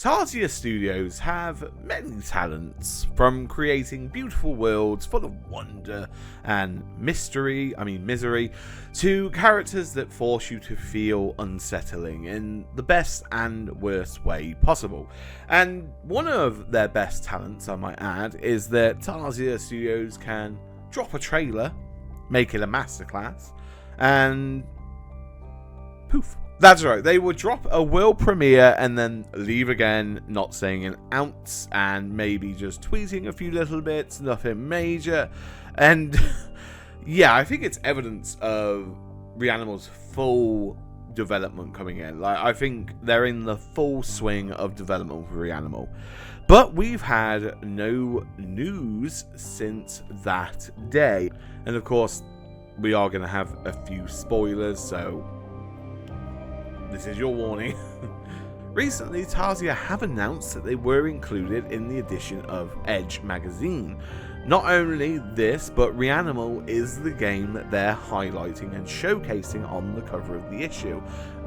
Tarsier Studios have many talents, from creating beautiful worlds full of wonder and misery, to characters that force you to feel unsettling in the best and worst way possible. And one of their best talents, I might add, is that Tarsier Studios can drop a trailer, make it a masterclass, and poof. That's right, they would drop a world premiere and then leave again, not saying an ounce, and maybe just tweeting a few little bits, nothing major. And yeah, I think it's evidence of Reanimal's full development coming in. Like, I think they're in the full swing of development for Reanimal. But we've had no news since that day. And of course, we are going to have a few spoilers, so this is your warning. Recently, Tarsier have announced that they were included in the edition of Edge magazine. Not only this, but Reanimal is the game that they're highlighting and showcasing on the cover of the issue,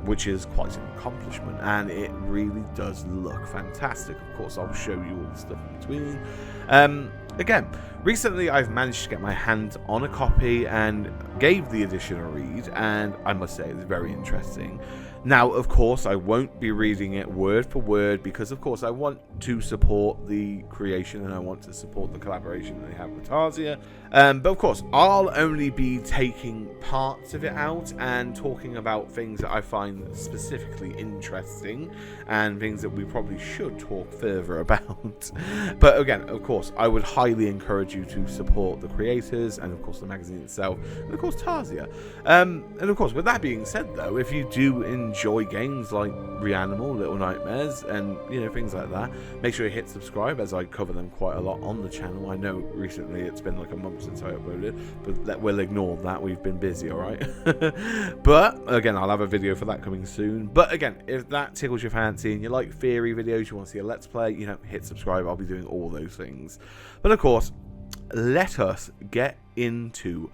which is quite an accomplishment, and it really does look fantastic. Of course, I'll show you all the stuff in between. Again, recently I've managed to get my hands on a copy and gave the edition a read, and I must say it's very interesting. Now, of course, I won't be reading it word for word because, of course, I want to support the creation and I want to support the collaboration that they have with Tarsier. But, of course, I'll only be taking parts of it out and talking about things that I find specifically interesting and things that we probably should talk further about. But, again, of course, I would highly encourage you to support the creators and, of course, the magazine itself and, of course, Tarsier. And, of course, with that being said, though, if you do enjoy games like Reanimal, Little Nightmares, and things like that, make sure you hit subscribe, as I cover them quite a lot on the channel. I know recently it's been like a month since I uploaded, but we'll ignore that. We've been busy, alright? But again, I'll have a video for that coming soon. But again, if that tickles your fancy and you like theory videos, you want to see a let's play, hit subscribe. I'll be doing all those things. But of course, let us get into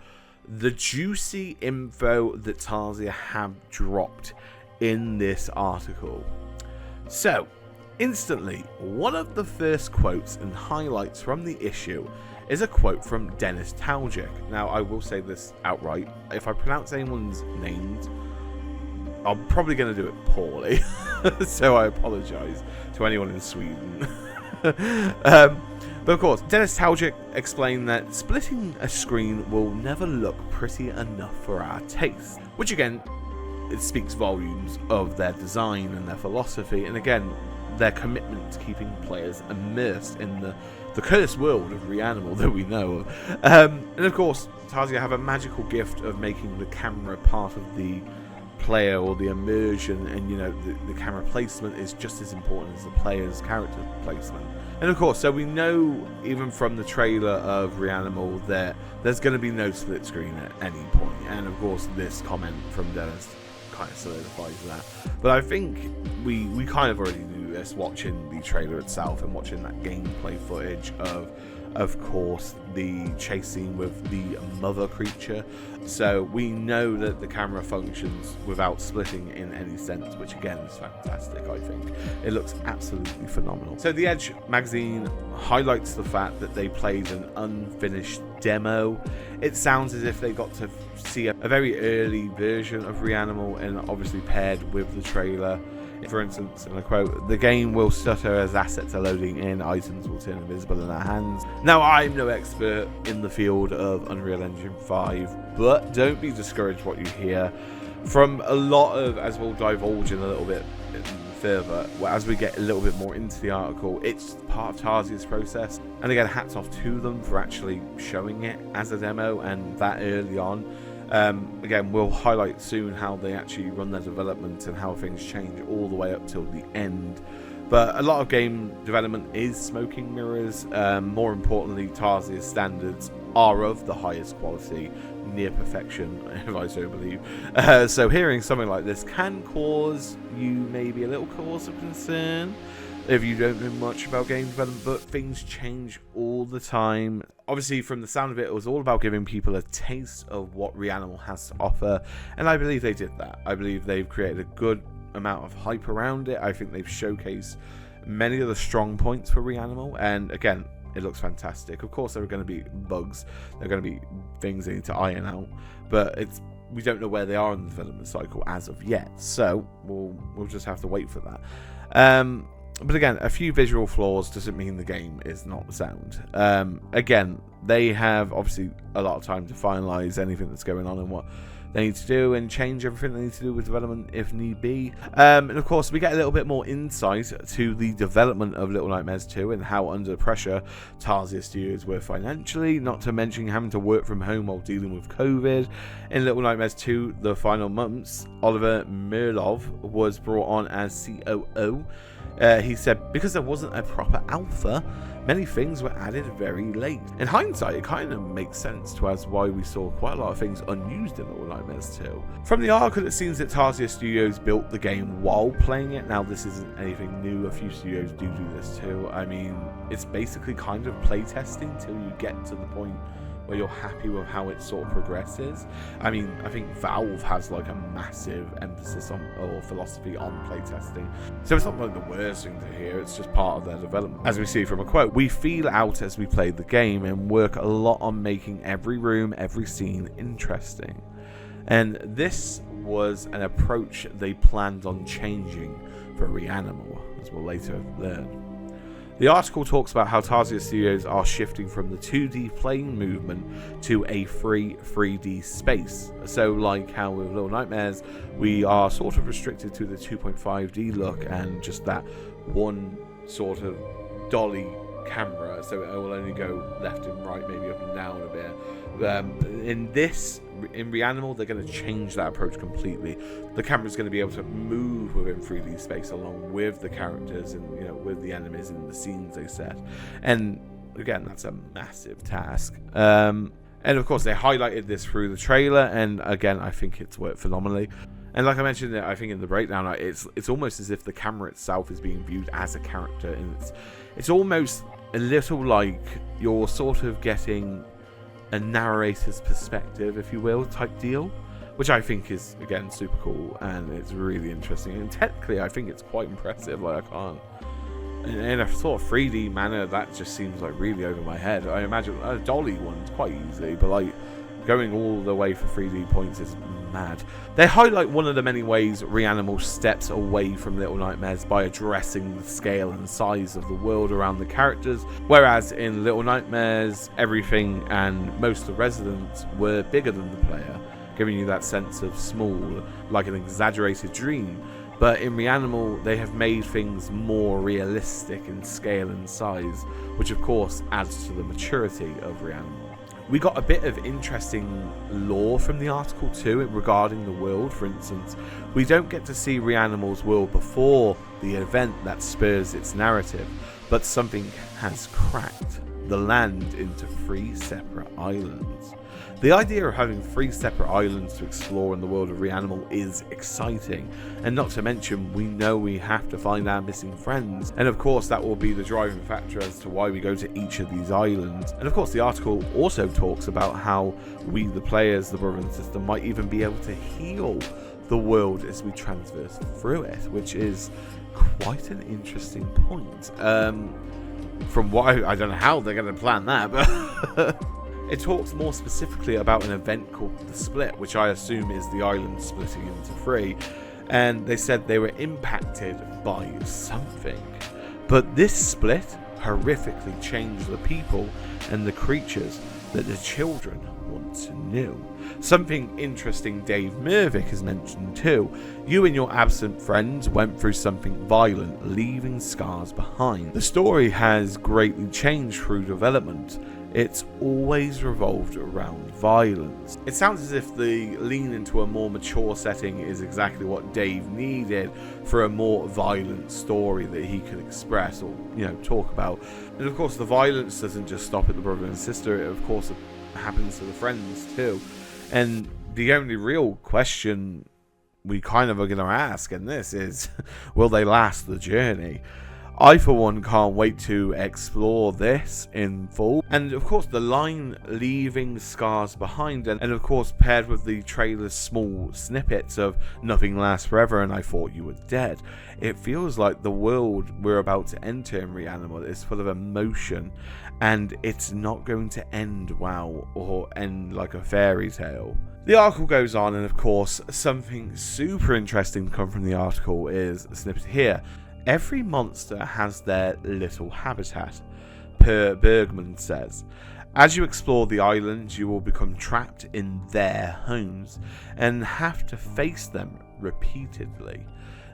the juicy info that Tarsier have dropped in this article. So, instantly, one of the first quotes and highlights from the issue is a quote from Dennis Taujic. Now, I will say this outright. If I pronounce anyone's names, I'm probably going to do it poorly. So I apologise to anyone in Sweden. But of course, Dennis Taujic explained that splitting a screen will never look pretty enough for our taste. Which again, it speaks volumes of their design and their philosophy, and again, their commitment to keeping players immersed in the cursed world of Reanimal that we know of. And of course, Tarsier have a magical gift of making the camera part of the player or the immersion, and the camera placement is just as important as the player's character placement. And of course, so we know even from the trailer of Reanimal that there's going to be no split screen at any point, and of course this comment from Dennis kind of solidifies that. But I think we kind of already knew this watching the trailer itself and watching that gameplay footage of course, the chase scene with the mother creature. So we know that the camera functions without splitting in any sense, which again is fantastic, I think. It looks absolutely phenomenal. So the Edge magazine highlights the fact that they played an unfinished demo. It sounds as if they got to see a very early version of Reanimal, and obviously paired with the trailer. For instance, and I quote, "The game will stutter as assets are loading in, items will turn invisible in our hands." Now, I'm no expert in the field of Unreal Engine 5, but don't be discouraged what you hear from a lot of, as we'll divulge in a little bit further, as we get a little bit more into the article, it's part of Tarsier's process. And again, hats off to them for actually showing it as a demo and that early on. Again, we'll highlight soon how they actually run their development and how things change all the way up till the end. But a lot of game development is smoke and mirrors. More importantly, Tarsier's standards are of the highest quality, near perfection, if I so believe. So hearing something like this can cause you maybe a little cause of concern if you don't know much about game development, but things change all the time. Obviously, from the sound of it, it was all about giving people a taste of what Reanimal has to offer, and I believe they did that. I believe they've created a good amount of hype around it. I think they've showcased many of the strong points for Reanimal, and again, it looks fantastic. Of course, there are going to be bugs, there are going to be things they need to iron out, but we don't know where they are in the development cycle as of yet, so we'll just have to wait for that. But again, a few visual flaws doesn't mean the game is not sound. Again, they have obviously a lot of time to finalize anything that's going on and what they need to do, and change everything they need to do with development if need be. And of course, we get a little bit more insight to the development of Little Nightmares 2 and how under pressure Tarsier Studios were financially, not to mention having to work from home while dealing with COVID. In Little Nightmares 2, the final months, Oliver Merlov was brought on as COO. He said, because there wasn't a proper alpha, many things were added very late. In hindsight, it kind of makes sense to us why we saw quite a lot of things unused in Little Nightmares 2. From the article, it seems that Tarsier Studios built the game while playing it. Now, this isn't anything new. A few studios do this too. I mean, it's basically kind of playtesting till you get to the point where you're happy with how it sort of progresses. I mean, I think Valve has like a massive emphasis on, or philosophy on playtesting. So it's not like the worst thing to hear, it's just part of their development. As we see from a quote, we feel out as we play the game and work a lot on making every room, every scene interesting. And this was an approach they planned on changing for Reanimal, as we'll later learn. The article talks about how Tarsier Studios are shifting from the 2D playing movement to a free 3D space. So like how with Little Nightmares, we are sort of restricted to the 2.5D look and just that one sort of dolly camera, so it will only go left and right, maybe up and down a bit. In Reanimal, they're going to change that approach completely. The camera's going to be able to move within 3D space along with the characters and, you know, with the enemies and the scenes they set. And again, that's a massive task. And of course, they highlighted this through the trailer, and again, I think it's worked phenomenally. And like I mentioned, I think in the breakdown, it's almost as if the camera itself is being viewed as a character, and it's almost a little like you're sort of getting a narrator's perspective, if you will, type deal, which I think is, again, super cool, and it's really interesting. And technically, I think it's quite impressive. Like, I can't, in a sort of 3D manner, that just seems like really over my head. I imagine a dolly one's quite easy, but like going all the way for 3D points is mad. They highlight one of the many ways Reanimal steps away from Little Nightmares by addressing the scale and size of the world around the characters, whereas in Little Nightmares, everything and most of the residents were bigger than the player, giving you that sense of small, like an exaggerated dream. But in Reanimal, they have made things more realistic in scale and size, which of course adds to the maturity of Reanimal. We got a bit of interesting lore from the article too regarding the world. For instance, we don't get to see Reanimal's world before the event that spurs its narrative, but something has cracked the land into 3 separate islands. The idea of having 3 separate islands to explore in the world of Reanimal is exciting, and not to mention we know we have to find our missing friends, and of course that will be the driving factor as to why we go to each of these islands. And of course the article also talks about how we, the players, the brother and sister, might even be able to heal the world as we transverse through it, which is quite an interesting point. From what I don't know how they're going to plan that, but it talks more specifically about an event called the Split, which I assume is the island splitting into 3. And they said they were impacted by something. But this split horrifically changed the people and the creatures that the children once knew. Something interesting Dave Mervick has mentioned too. You and your absent friends went through something violent, leaving scars behind. The story has greatly changed through development. It's always revolved around violence. It sounds as if the lean into a more mature setting is exactly what Dave needed for a more violent story that he could express or, you know, talk about. And of course the violence doesn't just stop at the brother and sister, it of course happens to the friends too. And the only real question we kind of are going to ask in this is, will they last the journey? I for one can't wait to explore this in full. And of course the line leaving scars behind, and of course paired with the trailer's small snippets of nothing lasts forever and I thought you were dead, it feels like the world we're about to enter in Reanimal is full of emotion, and it's not going to end well or end like a fairy tale. The article goes on, and of course something super interesting to come from the article is a snippet here. Every monster has their little habitat, Per Bergman says. As you explore the island, you will become trapped in their homes and have to face them repeatedly.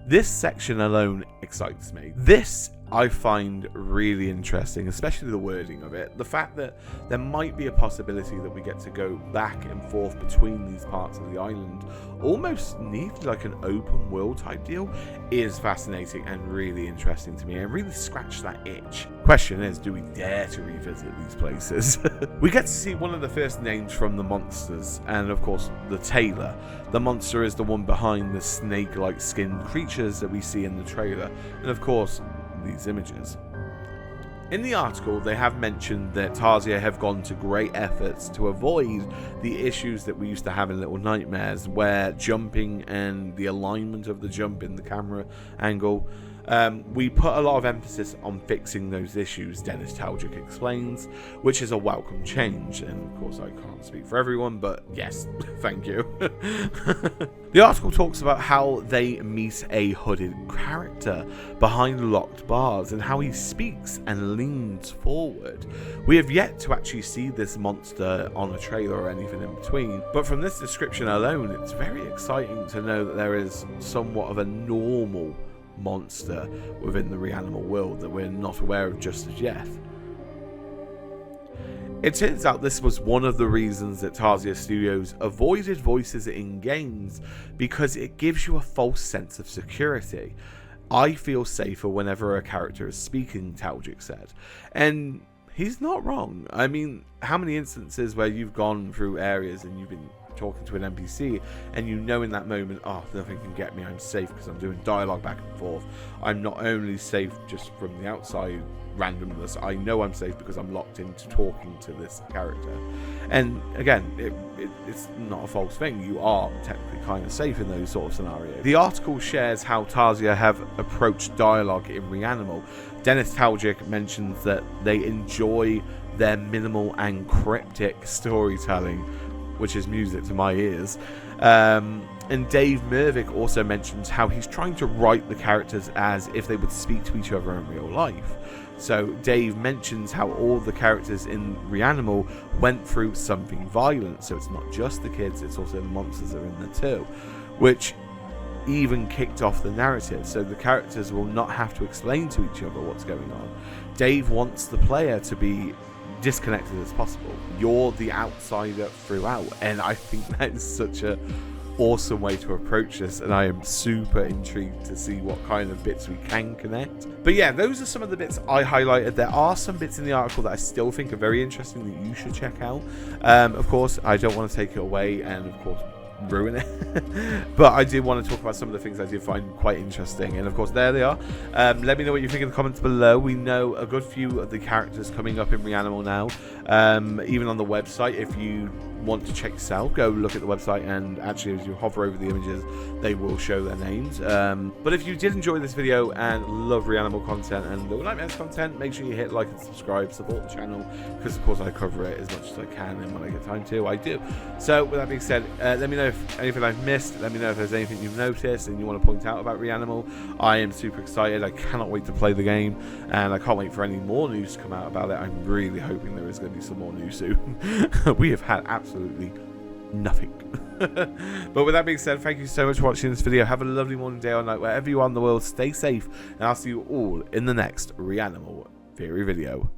This section alone excites me. This I find really interesting, especially the wording of it. The fact that there might be a possibility that we get to go back and forth between these parts of the island, almost nearly like an open world type deal, is fascinating and really interesting to me, and really scratch that itch. Question is, do we dare to revisit these places? We get to see one of the first names from the monsters, and of course the tailor. The monster is the one behind the snake-like skinned creatures that we see in the trailer, and of course these images. In the article, they have mentioned that Tarsier have gone to great efforts to avoid the issues that we used to have in Little Nightmares, where jumping and the alignment of the jump in the camera angle, we put a lot of emphasis on fixing those issues, Dennis Talgic explains, which is a welcome change. And of course I can't speak for everyone, but yes, thank you. The article talks about how they meet a hooded character behind locked bars and how he speaks and leans forward. We have yet to actually see this monster on a trailer or anything in between, but from this description alone, it's very exciting to know that there is somewhat of a normal monster within the Reanimal world that we're not aware of just as yet. It turns out this was one of the reasons that Tarsier Studios avoided voices in games, because it gives you a false sense of security. I feel safer whenever a character is speaking, Talgic said. And he's not wrong. I mean, how many instances where you've gone through areas and you've been talking to an NPC and you know in that moment, oh, nothing can get me, I'm safe because I'm doing dialogue back and forth. I'm not only safe just from the outside randomness, I know I'm safe because I'm locked into talking to this character. And again, it's not a false thing, you are technically kind of safe in those sort of scenarios. The article shares how Tarsier have approached dialogue in Reanimal. Dennis Talgic mentions that they enjoy their minimal and cryptic storytelling, which is music to my ears. And Dave Mervick also mentions how he's trying to write the characters as if they would speak to each other in real life. So Dave mentions how all the characters in Reanimal went through something violent, so it's not just the kids, it's also the monsters that are in there too, which even kicked off the narrative, so the characters will not have to explain to each other what's going on. Dave wants the player to be disconnected as possible. You're the outsider throughout, and I think that is such a awesome way to approach this, and I am super intrigued to see what kind of bits we can connect. But yeah, those are some of the bits I highlighted. There are some bits in the article that I still think are very interesting that you should check out. Of course, I don't want to take it away and of course ruin it, but I do want to talk about some of the things I did find quite interesting, and of course there they are. Let me know what you think in the comments below. We know a good few of the characters coming up in Reanimal now, even on the website. If you want to check this out, go look at the website, and actually as you hover over the images they will show their names. But if you did enjoy this video and love Reanimal content and Little Nightmares content, make sure you hit like and subscribe, support the channel, because of course I cover it as much as I can, and when I get time to, I do. So with that being said, let me know if anything I've missed. Let me know if there's anything you've noticed and you want to point out about Reanimal. I am super excited. I cannot wait to play the game, and I can't wait for any more news to come out about it. I'm really hoping there is going to be some more news soon. We have had absolutely nothing. But with that being said, thank you so much for watching this video. Have a lovely morning, day or night, wherever you are in the world. Stay safe, and I'll see you all in the next Reanimal theory video.